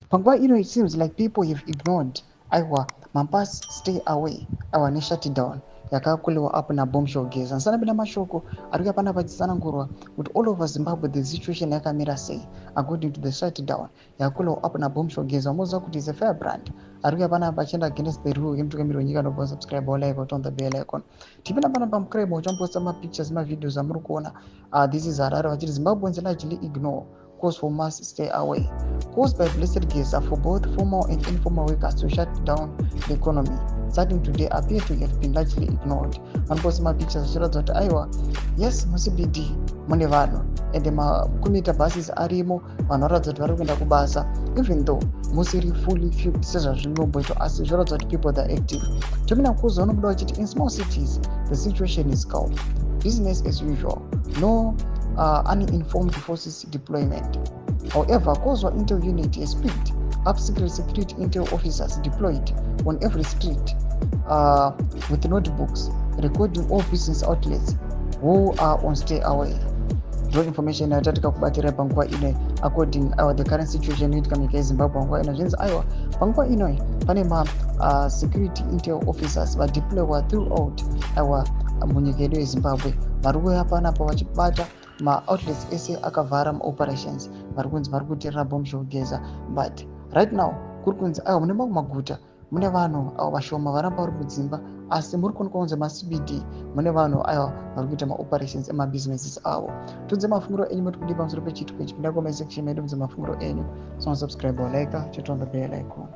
Panguva ino it seems like people have ignored aiwa mambus stay away aiwa neshutdown yakakuliwa up nabombshogeza ndisanapinda mashoko ari kuuya panapa achitsanangurwa kuti all over Zimbabwe the situation yakamira sei according to the shutdown yakakuliwa up nabombshogeza. Umoziva kuti is a fair brand ari kuuya panapa achienda against the rule yemutungamiriri wenyika nobva subscribe like on the bell icon. Tipinda panapa mukraiba uchambosta mapictures mavideos amuri kuona. This is Harare vachiti Zimbabweans largely ignore calls for mass stay away. Calls by blessed guests for both formal and informal workers to shut down the economy starting today appear to have been largely ignored. Vanoposta mapictures vachiratidza kuti aiwa yes muCBD mune vanhu ende makomita buses arimo, vanhu varatidza kuti vari kuenda kubasa even though musiri fully filled sezvazvinomboitwa asi zviratidza kuti people that are active. Tomina kuza vanobuda vachiti in small cities the situation is calm, business as usual, no uninformed forces deployment. However, causal intel unit has picked up security intel officers deployed on every street with notebooks recording all business outlets who are on stay away. Draw information yatatika kubatira panguva ino according the current situation inoitika munyika yeZimbabwe panguva ino zvinzi aiwa panguva ino pane security intel officers vadeploywa throughout aiwa munyika yedu yeZimbabwe vari kuuya panapa vachibata ma-outlets ese akavhara ma-operations vari kunzi vari kuteerera bombshogeza. But right now kuri kunzi aiwa mune mamwe maguta mune vanhu avo vashoma varamba vari kudzimba asi muri kuno kwaunzi maCBD mune vanhu aiwa vari kuita ma-operations emabusinesses avo. Tudze mafungiro enyu muri kudii pamusoro pechitiko ichi. Pinda comment section medu mudze mafungiro enyu. Subscribe or like, chit on the bell icon.